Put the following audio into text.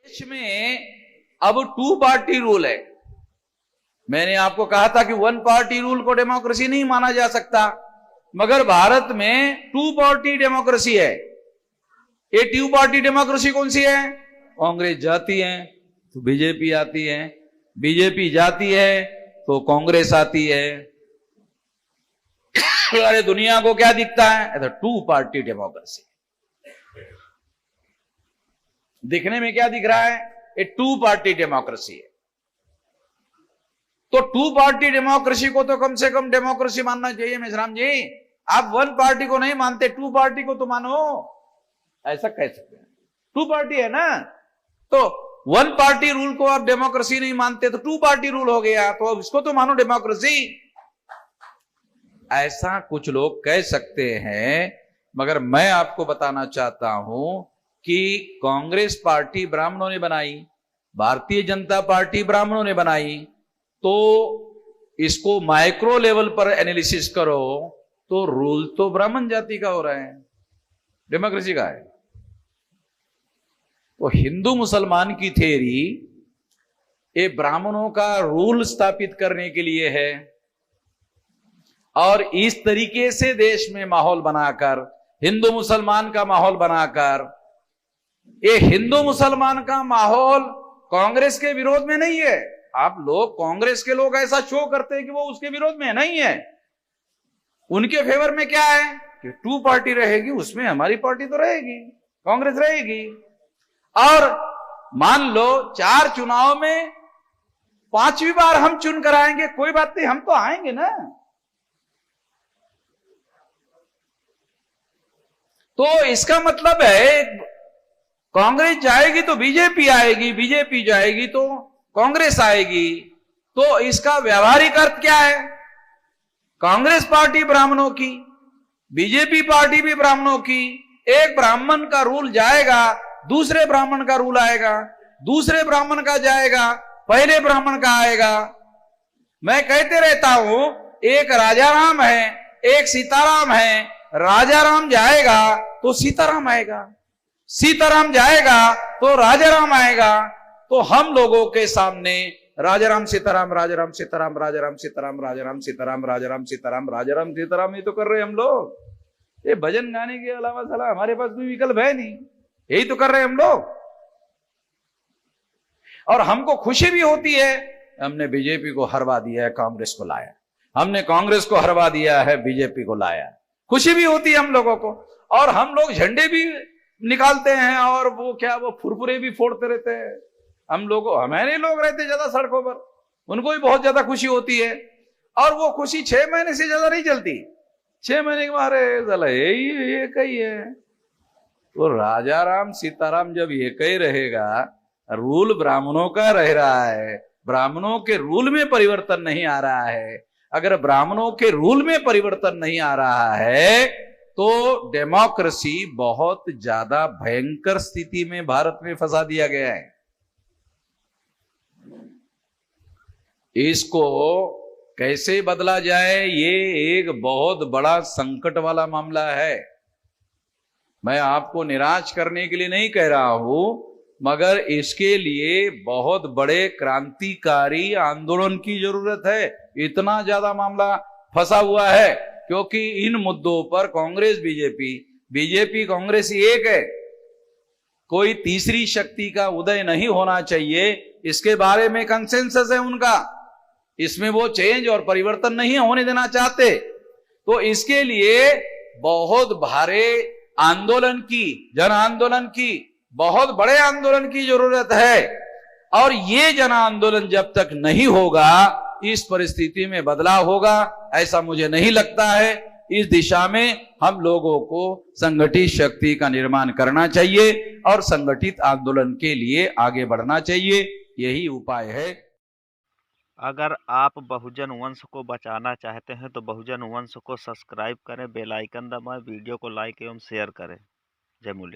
देश में अब टू पार्टी रूल है। मैंने आपको कहा था कि वन पार्टी रूल को डेमोक्रेसी नहीं माना जा सकता, मगर भारत में टू पार्टी डेमोक्रेसी है। ये टू पार्टी डेमोक्रेसी कौन सी है? कांग्रेस जाती है तो बीजेपी आती है, बीजेपी जाती है तो कांग्रेस आती है। अरे दुनिया को क्या दिखता है? टू पार्टी डेमोक्रेसी दिखने में क्या दिख रहा है? ये टू पार्टी डेमोक्रेसी है। तो टू पार्टी डेमोक्रेसी को तो कम से कम डेमोक्रेसी मानना चाहिए। मेश्राम जी, आप वन पार्टी को नहीं मानते, टू पार्टी को तो मानो। ऐसा कह सकते हैं, टू पार्टी है ना, तो वन पार्टी रूल को आप डेमोक्रेसी नहीं मानते तो टू पार्टी रूल हो गया, तो अब इसको तो मानो डेमोक्रेसी। ऐसा कुछ लोग कह सकते हैं, मगर मैं आपको बताना चाहता हूं कि कांग्रेस पार्टी ब्राह्मणों ने बनाई, भारतीय जनता पार्टी ब्राह्मणों ने बनाई, तो इसको माइक्रो लेवल पर एनालिसिस करो तो रूल तो ब्राह्मण जाति का हो रहा है, डेमोक्रेसी का है। तो हिंदू मुसलमान की थ्योरी ये ब्राह्मणों का रूल स्थापित करने के लिए है, और इस तरीके से देश में माहौल बनाकर, हिंदू मुसलमान का माहौल बनाकर, ये हिंदू मुसलमान का माहौल कांग्रेस के विरोध में नहीं है। आप लोग, कांग्रेस के लोग ऐसा शो करते हैं कि वो उसके विरोध में नहीं है, उनके फेवर में क्या है कि टू पार्टी रहेगी, उसमें हमारी पार्टी तो रहेगी, कांग्रेस रहेगी। और मान लो 4 चुनाव में 5वीं बार हम चुन कर आएंगे, कोई बात नहीं, हम तो आएंगे ना। तो इसका मतलब है कांग्रेस जाएगी तो बीजेपी आएगी, बीजेपी जाएगी तो कांग्रेस आएगी। तो इसका व्यावहारिक अर्थ क्या है? कांग्रेस पार्टी ब्राह्मणों की, बीजेपी पार्टी भी ब्राह्मणों की। एक ब्राह्मण का रूल जाएगा, दूसरे ब्राह्मण का रूल आएगा, दूसरे ब्राह्मण का जाएगा, पहले ब्राह्मण का आएगा। मैं कहते रहता हूं, एक राजाराम है, एक सीताराम है। राजाराम जाएगा तो सीताराम आएगा, सीताराम जाएगा तो राजाराम आएगा। तो हम लोगों के सामने राजाराम सीताराम, राजाराम सीताराम, राजाराम सीताराम, राजाराम सीताराम, राजाराम सीताराम, राजाराम सीताराम, ये तो कर रहे हैं हम लोग। ये भजन गाने के अलावा साला हमारे पास कोई विकल्प है नहीं, यही तो कर रहे हैं हम लोग। और हमको खुशी भी होती है, हमने बीजेपी को हरवा दिया है, कांग्रेस को लाया, हमने कांग्रेस को हरवा दिया है, बीजेपी को लाया। खुशी भी होती है हम लोगों को, और हम लोग झंडे भी निकालते हैं, और वो क्या, वो फुरफुरे भी फोड़ते रहते हैं। हम लोग, हमारे लोग रहते ज्यादा सड़कों पर, उनको भी बहुत ज्यादा खुशी होती है, और वो खुशी 6 महीने से ज्यादा नहीं चलती। 6 महीने के बाद ये कही है। तो राजाराम सीताराम जब ये कही रहेगा, रूल ब्राह्मणों का रह रहा है, ब्राह्मणों के रूल में परिवर्तन नहीं आ रहा है। अगर ब्राह्मणों के रूल में परिवर्तन नहीं आ रहा है तो डेमोक्रेसी बहुत ज्यादा भयंकर स्थिति में भारत में फंसा दिया गया है। इसको कैसे बदला जाए, ये एक बहुत बड़ा संकट वाला मामला है। मैं आपको निराश करने के लिए नहीं कह रहा हूं, मगर इसके लिए बहुत बड़े क्रांतिकारी आंदोलन की जरूरत है। इतना ज्यादा मामला फंसा हुआ है, क्योंकि इन मुद्दों पर कांग्रेस बीजेपी, बीजेपी कांग्रेस एक है, कोई तीसरी शक्ति का उदय नहीं होना चाहिए। इसके बारे में कंसेंसस है उनका, इसमें वो चेंज और परिवर्तन नहीं होने देना चाहते। तो इसके लिए बहुत भारी आंदोलन की, जन आंदोलन की, बहुत बड़े आंदोलन की जरूरत है। और ये जन आंदोलन जब तक नहीं होगा, इस परिस्थिति में बदलाव होगा ऐसा मुझे नहीं लगता है। इस दिशा में हम लोगों को संगठित शक्ति का निर्माण करना चाहिए और संगठित आंदोलन के लिए आगे बढ़ना चाहिए, यही उपाय है। अगर आप बहुजन वंश को बचाना चाहते हैं तो बहुजन वंश को सब्सक्राइब करें, बेल आइकन दबाएं, वीडियो को लाइक एवं शेयर करें। जय मूल्य।